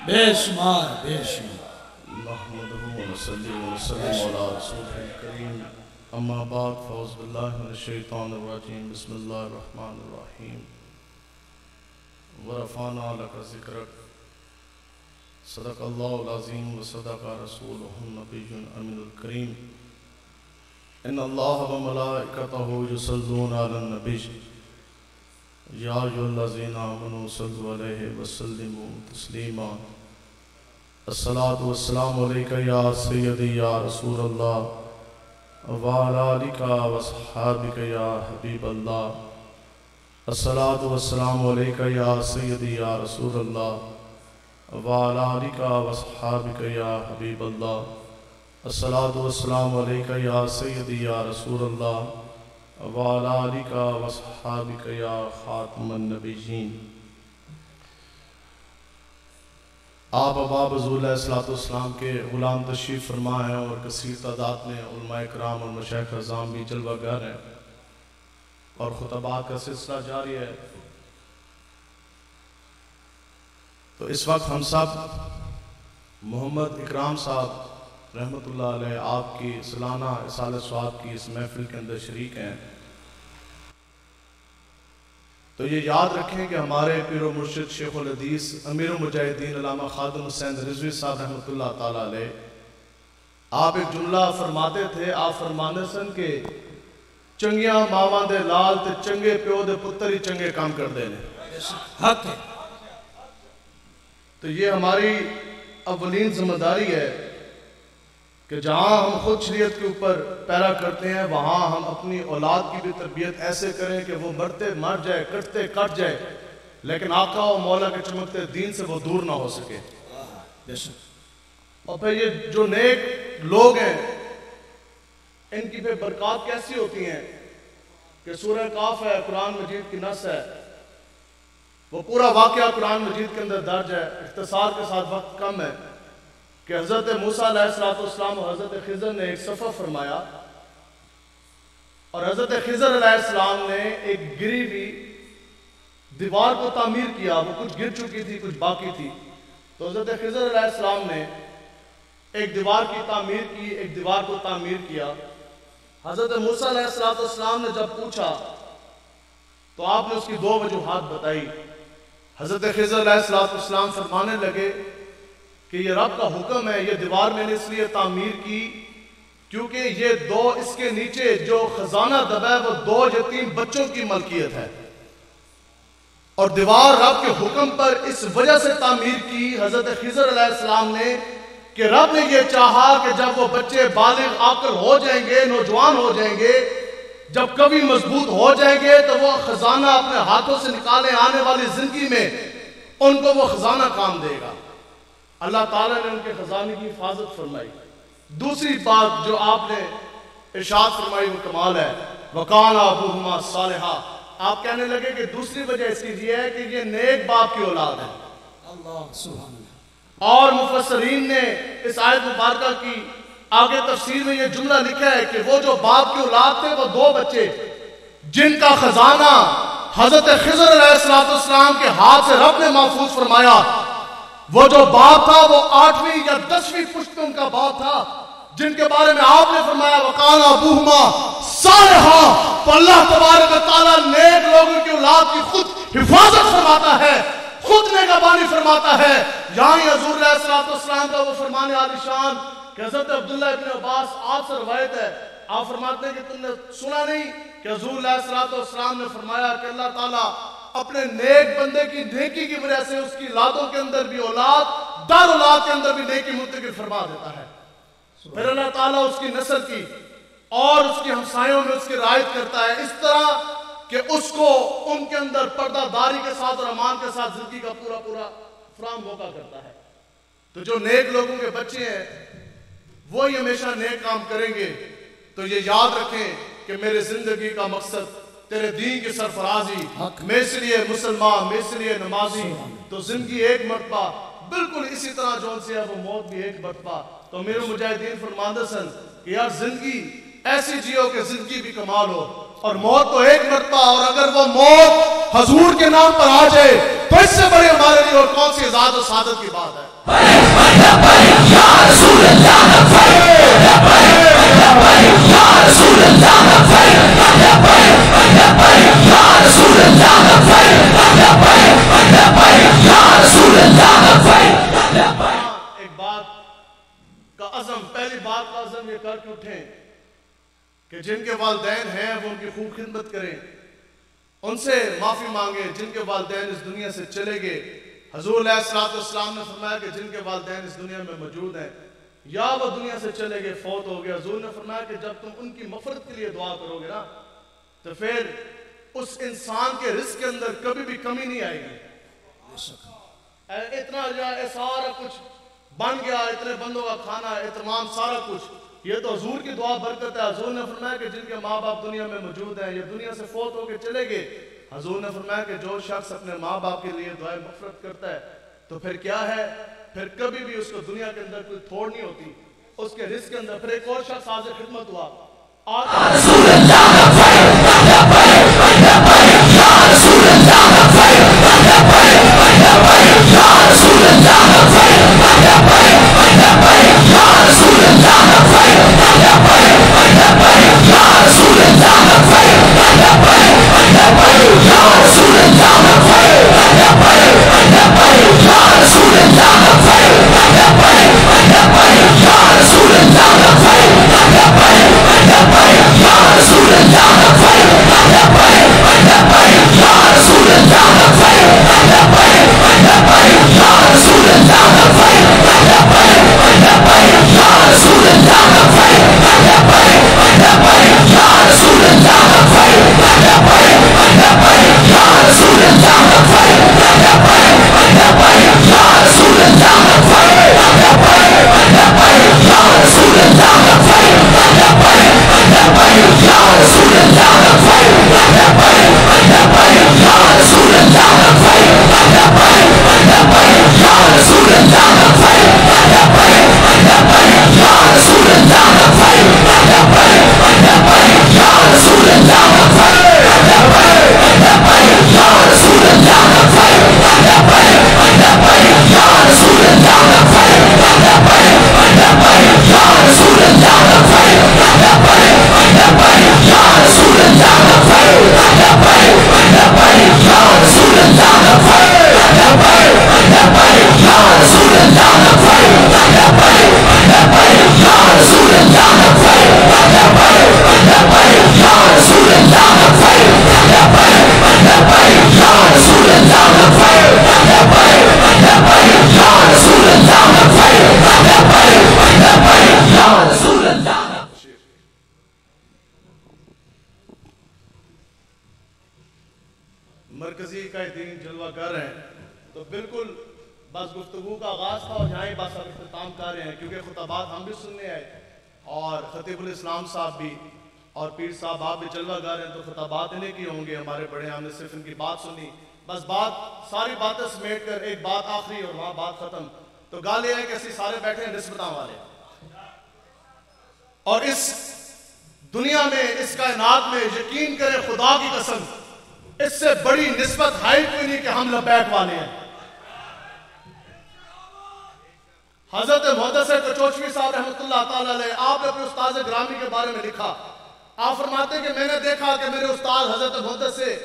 بے شمار بے شمار نحمده ونصلي ونسلم على رسوله الكريم اما بعد فاعوذ بالله من الشيطان الرجيم بسم الله الرحمن الرحيم ورفعنا لك ذكرك صدق الله العظيم وصدق رسوله النبي الأمين الكريم ان الله وملائكته يصلون على النبي یا ایھا الذین آمنوا صلوا علیہ وسلموا تسلیما الصلاۃ والسلام علیک یا سیدی یا رسول اللہ وعلی آلک وصحابک یا حبیب اللہ الصلاۃ والسلام علیک یا سیدی یا رسول اللہ وعلی آلک وصحابک یا حبیب اللہ الصلاۃ والسلام علیک یا سیدی یا رسول اللہ وعلی آلک وصحابک یا خاتم النبیین۔ آپ اباب حضور علیہ السلام کے غلام تشریف فرما ہیں اور کثیر تعداد میں علماء کرام اور مشائخ اعظام بھی جلوہ گر ہیں اور خطبات کا سلسلہ جاری ہے۔ تو اس وقت ہم سب محمد اکرام صاحب رحمت اللہ علیہ آپ کی سالانہ اصالہ ثواب کی اس محفل کے اندر شریک ہیں۔ تو یہ یاد رکھیں کہ ہمارے پیر و مرشد شیخ الحدیث امیر المجاہدین علامہ خادم حسین رضوی صاحب رحمت اللہ تعالیٰ علیہ آپ ایک جملہ فرماتے تھے، آپ فرمانے سن کہ چنگیاں ماواں دے لال تے چنگے پیو دے پتر ہی چنگے کام کر دینے حق ہے۔ تو یہ ہماری اولین ذمہ داری ہے کہ جہاں ہم خود شریعت کے اوپر پیرا کرتے ہیں وہاں ہم اپنی اولاد کی بھی تربیت ایسے کریں کہ وہ مرتے مر جائے، کٹتے کٹ جائے، لیکن آقا و مولا کے چمکتے دین سے وہ دور نہ ہو سکے۔ اور پھر یہ جو نیک لوگ ہیں ان کی پہ برکات کیسی ہوتی ہیں کہ سورہ کاف ہے، قرآن مجید کی نص ہے، وہ پورا واقعہ قرآن مجید کے اندر درج ہے، اختصار کے ساتھ وقت کم ہے کہ حضرت موسیٰ علیہ السلام اور حضرت خضر نے ایک سفر فرمایا اور حضرت خضر علیہ السلام نے ایک گری ہوئی دیوار کو تعمیر کیا، وہ کچھ گر چکی تھی کچھ باقی تھی، تو حضرت خضر علیہ السلام نے ایک دیوار کی تعمیر کی، ایک دیوار کو تعمیر کیا۔ حضرت موسیٰ علیہ السلام نے جب پوچھا تو آپ نے اس کی دو وجوہات بتائی۔ حضرت خضر علیہ السلام فرمانے لگے کہ یہ رب کا حکم ہے، یہ دیوار میں نے اس لیے تعمیر کی کیونکہ یہ دو اس کے نیچے جو خزانہ دبا ہے وہ دو یتیم بچوں کی ملکیت ہے، اور دیوار رب کے حکم پر اس وجہ سے تعمیر کی حضرت خضر علیہ السلام نے کہ رب نے یہ چاہا کہ جب وہ بچے بالغ عاقل ہو جائیں گے، نوجوان ہو جائیں گے، جب کبھی مضبوط ہو جائیں گے تو وہ خزانہ اپنے ہاتھوں سے نکالے آنے والی زندگی میں ان کو وہ خزانہ کام دے گا۔ اللہ تعالیٰ نے ان کے خزانے کی حفاظت فرمائی۔ دوسری بات جو آپ نے ارشاد فرمائی وہ کمال ہے، وَقَانَ أَبُوهُمَا صَالِحًا۔ آپ کہنے لگے کہ دوسری وجہ اس کی یہ ہے کہ یہ نیک باپ کی اولاد ہے۔ اللہ سبحان اللہ۔ اور مفسرین نے اس آیت مبارکہ کی آگے تفسیر میں یہ جملہ لکھا ہے کہ وہ جو باپ کی اولاد تھے وہ دو بچے جن کا خزانہ حضرت خضر علیہ السلام کے ہاتھ سے رب نے محفوظ فرمایا، وہ جو باپ تھا وہ 8ویں یا 10ویں پشت میں ان کا باپ تھا جن کے بارے میں آپ نے فرمایا وَقَانَ أَبُوهُمَا صَالِحًا۔ تو اللہ تبارک و تعالیٰ نیک لوگوں کی اولاد کی خود حفاظت فرماتا ہے، خود نگہبانی فرماتا ہے۔ یہاں ہی حضور علیہ السلام کا وہ فرمانے عالی شان کہ حضرت عبداللہ ابن عباس آپ سے روایت ہے، آپ فرماتے ہیں کہ تم نے سنا نہیں کہ حضور علیہ السلام نے فرمایا کہ اللہ تعالیٰ اپنے نیک بندے کی نیکی کی وجہ سے اس کی اولادوں کے اندر بھی اولاد در اولاد کے اندر بھی نیکی منتقل فرما دیتا ہے، پھر اللہ تعالیٰ اس کی نسل کی اور اس کی ہمسایوں میں اس کی رعایت کرتا ہے اس طرح کہ اس کو ان کے اندر پردہ داری کے ساتھ اور امان کے ساتھ زندگی کا پورا فراہم موقع کرتا ہے۔ تو جو نیک لوگوں کے بچے ہیں وہی ہمیشہ نیک کام کریں گے۔ تو یہ یاد رکھیں کہ میرے زندگی کا مقصد تیرے دین کی سرفرازی، میں اس لیے مسلمان، میں اس لیے نمازی، تو زندگی ایک مرتبہ بالکل اسی طرح جون سے ہے وہ موت بھی ایک مرتبہ۔ تو میرے مجاہدین فرماندہ سن کہ یار زندگی ایسی جیو کہ زندگی بھی کمال ہو، اور موت تو ایک مرتبہ، اور اگر وہ موت حضور کے نام پر آ جائے تو اس سے بڑے ہمارے لیے اور کون سی اعزاز و سعادت کی بات ہے. ایک بات کا عزم، پہلی بات کا عزم یہ کر کے اٹھیں کہ جن کے والدین ہیں وہ ان کی خوب خدمت کریں، ان سے معافی مانگیں جن کے والدین اس دنیا سے چلے گئے. حضور علیہ السلام نے فرمایا کہ جن کے والدین اس دنیا میں موجود ہیں یا وہ دنیا سے چلے گئے، فوت ہو گئے، حضور نے فرمایا کہ جب تم ان کی مغفرت کے لیے دعا کرو گے نا تو پھر اس انسان کے رزق کے اندر کبھی بھی کمی نہیں آئے گی. اتنا سارا کچھ بن گیا، اتنے بندوں کا کھانا، اہتمام، سارا کچھ، یہ تو حضور کی دعا برکت ہے. حضور نے فرمایا کہ جن کے ماں باپ دنیا میں موجود ہیں یا دنیا سے فوت ہو کے چلے گئے، حضور نے فرمایا کہ جو شخص اپنے ماں باپ کے لیے دعائیں مغفرت کرتا ہے تو پھر کیا ہے، پھر کبھی بھی اس کو دنیا کے اندر کوئی تھوڑ نہیں ہوتی اس کے رزق کے اندر. پھر ایک اور شخص حاضر خدمت ہوا، مرکزی کا دین جلوہ گر ہیں. تو بالکل بس گفتگو کا آغاز تھا اور یہاں ہی بس اب اختتام کر رہے ہیں کیونکہ خطبات ہم بھی سننے آئے اور خطیب الاسلام صاحب بھی اور پیر صاحب آپ بھی جلوہ گر ہیں تو خطبات انہیں کی ہوں گے. ہمارے بڑے ہم نے صرف ان کی بات سنی، بس ساری باتیں سمیٹ کر ایک بات آخری اور وہاں بات ختم. تو گال یہ ہے کہ اسی سارے بیٹھے ہیں نسبتاں والے اور اس دنیا میں اس کائنات میں یقین کریں خدا کی قسم اس سے بڑی نسبت ہے کوئی نہیں کہ ہم لبیک والے ہیں. حضرت محدث کچوچوی صاحب رحمۃ اللہ تعالیٰ علیہ آپ نے اپنے استاد گرامی کے بارے میں لکھا، آپ فرماتے ہیں کہ میں نے دیکھا کہ میرے استاد حضرت محدث سے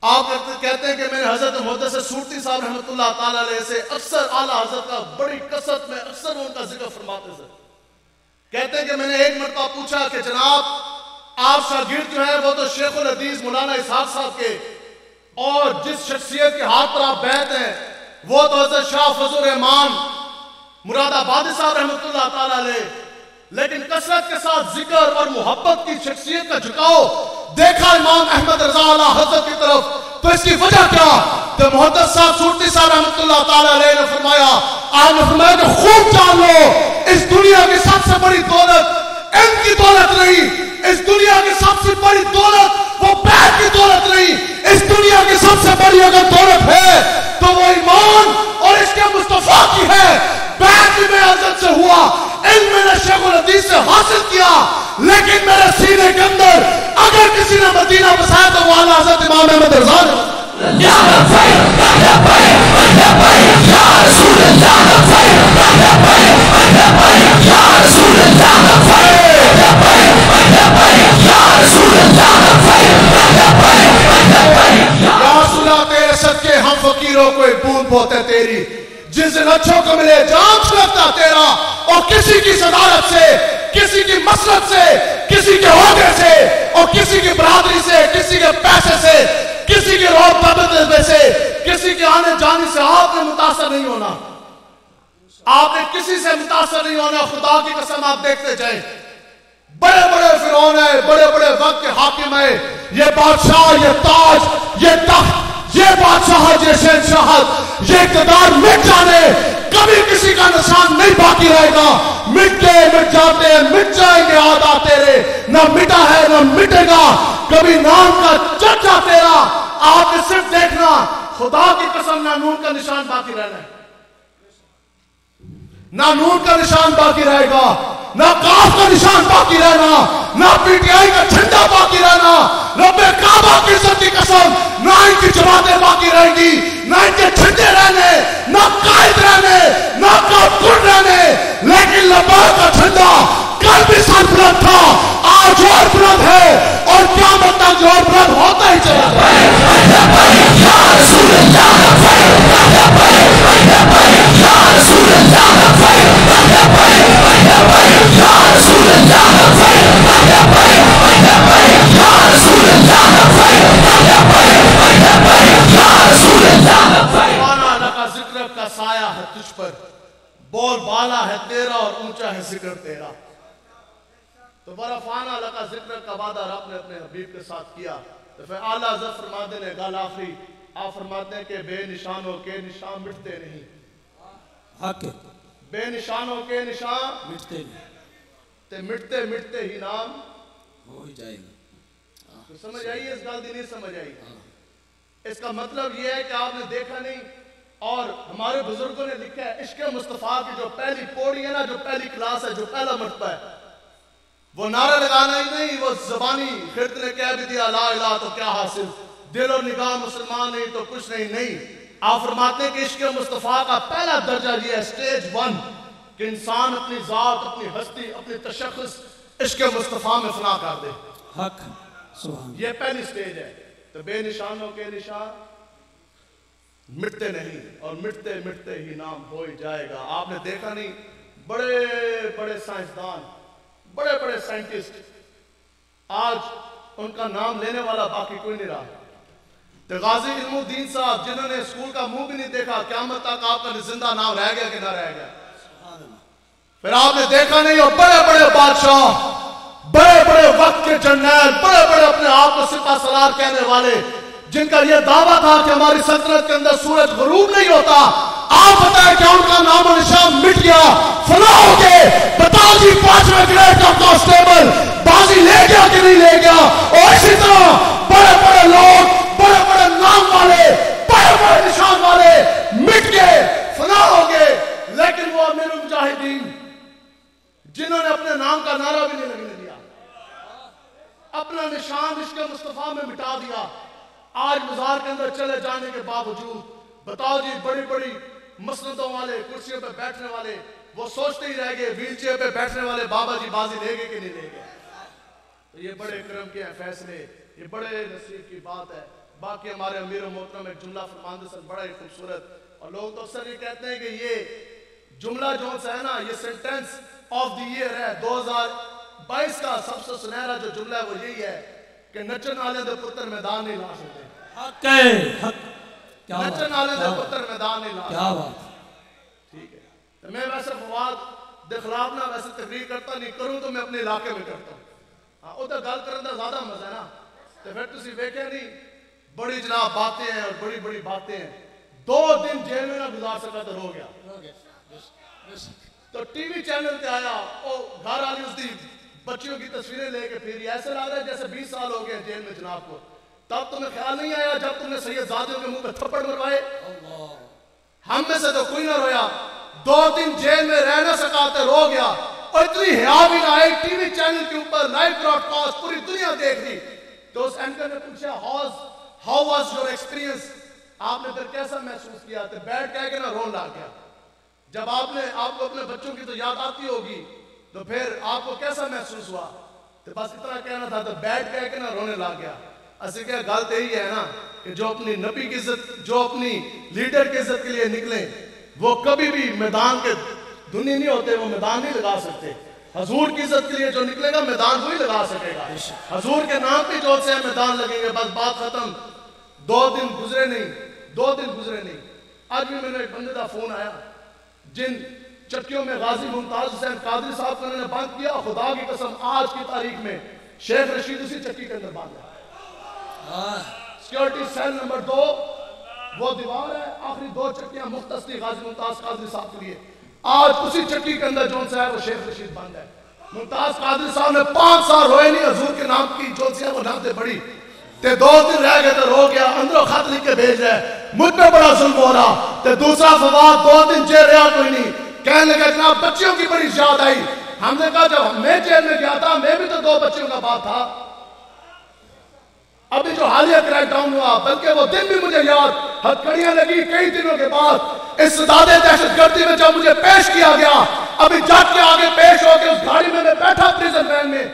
آپ کہتے ہیں کہ میں نے حضرت محدث سورتی صاحب رحمۃ اللہ تعالیٰ علیہ سے اکثر اعلیٰ حضرت کا بڑی کثرت میں اکثر ان کا ذکر فرماتے تھے. کہتے ہیں کہ میں نے ایک مرتبہ پوچھا کہ جناب آپ شاگرد جو ہیں وہ تو شیخ الحدیث مولانا اسحاق صاحب کے اور جس شخصیت کے ہاتھ پر آپ بیعت ہیں وہ تو حضرت شاہ فضل الرحمان مراد آبادی صاحب رحمۃ اللہ تعالیٰ علیہ، لیکن کثرت کے ساتھ ذکر اور محبت کی شخصیت کا جھکاؤ دیکھا امام احمد رضا اعلیٰ حضرت کی طرف. تو اس کی وجہ کیا؟ تو محدث صاحب سورتی صاحب رحمۃ اللہ تعالیٰ علیہ نے فرمایا، آپ نے فرمایا کہ خوب جان لو اس دنیا کی سب سے بڑی دولت ان کی دولت نہیں، اس دنیا کی سب سے بڑی دولت وہ بیعت کی دولت نہیں، اس دنیا کی سب سے بڑی اگر دولت ہے تو وہ ایمان اور اس کے مصطفیٰ کی ہے. بیعت بھی میں حضرت سے ہوا، علم میں نے شیخ الحدیث سے حاصل کیا، لیکن میرے سینے کے اندر کسی نے مدینہ بسایا تو وہ اعلیٰ حضرت امام احمد رضا نے کے ہم فقیروں کو ایک بوند بہتے تیری جس دن اچھوں کو ملے جام چھلکتا تیرا اور کسی کی صدارت سے کسی کی مسلط سے کسی کے عہدے سے اور کسی کی برادری سے کسی کے پیسے سے کسی کے روب طبقے سے کسی کے آنے جانے سے آپ نے متاثر نہیں ہونا آپ نے کسی سے متاثر نہیں ہونا خدا کی قسم آپ دیکھتے جائیں بڑے بڑے فرعون ہیں بڑے بڑے وقت کے حاکم ہیں یہ بادشاہ یہ تاج یہ تخت یہ بادشاہت یہ شہنشاہت یہ اقتدار مٹ جانے کبھی کسی کا نشان نہیں باقی رہے گا مٹ گئے مٹ جاتے ہیں مٹ جائیں گے آدھا تیرے نہ مٹا ہے نہ مٹے گا کبھی نام کا چرچا تیرا آپ نے صرف دیکھنا خدا کی قسم نہ نون کا نشان باقی رہنا ہے نہ نون کا نشان باقی رہے گا نہ کاف کا نشان باقی رہنا نہ پی ٹی آئی کا جھنڈا باقی رہنا رب کعبہ کی عزت کی قسم نہ ان کی جماعتیں باقی رہیں گی نہ ان کے جھنڈے رہنے نہ قائد رہنے نہ کارکن رہنے لیکن لباس کا جھنڈا کل بھی سر بلند تھا آج اور بلند ہے اور قیامت تک جو اور بلند ہوتا ہی چلا یا رسول اللہ کا سایہ ہے تجھ پر بول بالا ہے تیرا اور اونچا ہے ذکر تیرا تو برفانہ لکا ذکر کا وعدہ رب نے اپنے حبیب کے ساتھ کیا تو پھر اعلیٰ حضرت فرماتے ہیں گال آخری آپ فرماتے ہیں کہ بے نشانوں کے نشان مٹتے نہیں حق بے نشانوں کے نشان مٹتے نہیں تے مٹتے مٹتے ہی نام ہو ہی جائے گا تو سمجھ آئیے اس گل دی نہیں سمجھ آئی اس کا مطلب یہ ہے کہ آپ نے دیکھا نہیں اور ہمارے بزرگوں نے لکھا ہے عشق مصطفیٰ کی جو پہلی پوڑی ہے نا جو پہلی کلاس ہے جو پہلا مرتبہ ہے وہ نعرہ لگانا ہی نہیں وہ زبانی خرد نے کہہ بھی دیا لا الہ تو کیا حاصل دل اور نگاہ مسلمان نہیں تو کچھ نہیں آپ فرماتے ہیں کہ عشق مصطفیٰ کا پہلا درجہ یہ ہے سٹیج 1 کہ انسان اپنی ذات اپنی ہستی اپنی تشخص عشق مصطفیٰ میں فنا کر دے حق سبحان یہ پہلی سٹیج ہے تو بے نشانوں کے نشان مٹتے نہیں اور مٹتے مٹتے ہی نام ہو ہی جائے گا آپ نے دیکھا نہیں بڑے بڑے سائنسدان بڑے بڑے سائنٹسٹ آج ان کا نام لینے والا باقی کوئی نہیں رہا تو غازی علم الدین صاحب جنہوں نے اسکول کا منہ بھی نہیں دیکھا قیامت تک آپ کا زندہ نام رہ گیا کہ نہ رہ گیا پھر آپ نے دیکھا نہیں اور بڑے بڑے بادشاہ بڑے بڑے وقت کے جرنیل بڑے بڑے اپنے آپ کو سپہ سالار کہنے والے جن کا یہ دعویٰ تھا کہ ہماری سلطنت کے اندر سورج غروب نہیں ہوتا آپ بتائیں کہ ان کا نام و نشان مٹ گیا فنا ہو کے بتاؤ جی 5ویں گریڈ کا کانسٹیبل بازی لے گیا کہ نہیں لے گیا اور اسی طرح بڑے بڑے لوگ بڑے بڑے نام والے بڑے بڑے نشان والے مٹ گئے فنا ہو گئے لیکن وہ امیر المجاہدین جنہوں نے اپنے نام کا نعرہ بھی نہیں لگنے دیا اپنا نشان عشق مصطفیٰ میں مٹا دیا آج مزار کے اندر چلے جانے کے باوجود بتاؤ جی بڑی بڑی مسندوں والے کرسیوں پہ بیٹھنے والے وہ سوچتے ہی رہ گئے ویل چیئر پہ بیٹھنے والے بابا جی بازی لے گئے کہ نہیں لے گئے تو یہ بڑے کرم کے ہیں فیصلے یہ بڑے نصیب کی بات ہے باقی ہمارے امیر و محترم ایک جملہ فرماندے سن بڑا ہی خوبصورت اور لوگ تو اکثر یہ کہتے ہیں کہ یہ جملہ جو ہے نا یہ سینٹنس آف دی ایئر ہے 2022 کا سب سے سنہرا جو جملہ ہے وہ یہی ہے کہ نچن والے دے پتر میدان نہیں لا سکتے حق ہے حق نچن والے دے پتر میدان نہیں لا سکتے کیا بات ٹھیک ہے تو میں ویسے فواد دے خلاف نہ ویسے تقریر کرتا نہیں کروں تو میں اپنے علاقے میں کرتا ہوں ہاں ادھر گل کرنے دا زیادہ مزہ ہے نا تو پھر تسی ویکھے نہیں بڑی جناب باتیں ہیں اور بڑی بڑی باتیں ہیں 2 دن جیل میں نہ گزار سکا تو رو گیا تو ٹی وی چینل تے آیا او گھر والی اس دی بچیوں کی تصویریں لے کے پھر ایسے لگ رہا ہے جیسے 20 سال ہو گئے جیل میں جناب کو تب تمہیں خیال نہیں آیا جب تم نے سید زادیوں کے منہ پہ تھپڑ مروائے ہم میں سے تو کوئی نہ رویا 2 دن جیل میں رہ نہ سکا تو رو گیا اور اتنی حیا بھی نہ آئی ٹی وی چینل کے اوپر لائیو براڈ کاسٹ پوری دنیا دیکھ لی تو اس اینکر نے پوچھا ہاؤ واز یور ایکسپیرینس، آپ نے پھر کیسا محسوس کیا؟ تو بیٹھ کہہ کے نا رون لا گیا. جب آپ کو اپنے بچوں کی تو یاد آتی ہوگی تو پھر آپ کو کیسا محسوس ہوا؟ تو بس اتنا کہنا تھا. تو بیٹھ کہہ کے نا رونے لا گیا. اسی کہ گل تو یہی ہے نا کہ جو اپنی نبی کی عزت، جو اپنی لیڈر کی عزت کے لیے نکلیں وہ کبھی بھی میدان کے دھنی نہیں ہوتے، وہ میدان نہیں لگا سکتے. حضور کی عزت کے لیے جو نکلے گا میدان وہی لگا سکے گا. حضور کے نام پہ جو سے میدان لگیں گے. بس بات ختم. 2 دن گزرے نہیں. آج بھی میں نے ایک بندے کا فون آیا جن چکیوں میں غازی ممتاز حسین قادری صاحب کو انہوں نے بند کیا. خدا کی قسم آج کی تاریخ میں شیخ رشید اسی چکی کے اندر بند ہے. سیکورٹی سیل نمبر 2 وہ دیوار ہے، آخری 2 چکیاں مختص تھی غازی ممتاز قادری صاحب کے لیے. آج اسی چکی کے اندر جون سے ہے وہ شیخ رشید بند ہے. ممتاز قادری صاحب نے 5 سال روئے نہیں. حضور کے نام کی جون سے ہے وہ نام دے بڑی تے 2 دن رہ گئے تو رو گیا. اندروں خط لکھ کے بھیج رہے مجھ پہ بڑا ظلم ہو رہا. تے دوسرا فواد 2 دن جیل رہا کوئی نہیں. کہنے لگا جناب بچیوں کی بڑی یاد آئی. ہم نے کہا جب میں جیل میں گیا تھا میں بھی تو 2 بچیوں کا باپ تھا. ابھی جو حالیہ کریک ڈاؤن ہوا بلکہ وہ دن بھی مجھے یاد. ہتھکڑیاں لگی کئی دنوں کے بعد اس سدادے دہشت گردی میں جب مجھے پیش کیا گیا. ابھی جج کے آگے پیش ہو کے اس گاڑی میں بیٹھا پریزن وین میں.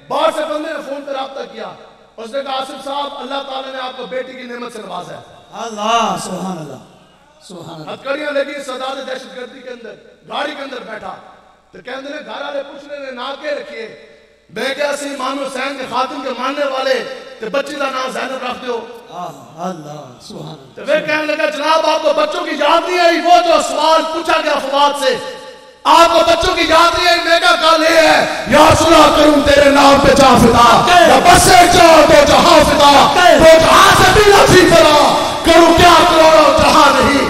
باہر سے بندے نے فون پہ رابطہ کیا. اس نے کہا آصف صاحب اللہ تعالیٰ نے آپ کو بیٹی کی نعمت سے نوازا ہے. اللہ سبحان اللہ سبحان اللہ. ہتھکڑیاں لگی سدادے دہشت گردی کے اندر گاڑی کے اندر بیٹھا. تو کہنے لگے گھر والے پوچھ رہے نے نام کے رکھیے. میں کیا سی امام حسین کے خاتون کے ماننے والے تے بچی کا نام زینب رکھ دیو. اللہ سبحان اللہ. تو وہ کہنے لگا جناب آپ کو بچوں کی یاد نہیں آئی؟ وہ جو سوال پوچھا گیا فواد سے آپ کو بچوں کی یاد نہیں آئی؟ میں کہا کل یہ ہے یا سنا کروں تیرے نام پہ جا فدا یا بس ایک جاؤ تو جہاں فدا وہ جہاں سے بھی نصیب فرا کروں کیا کروڑوں جہاں نہیں.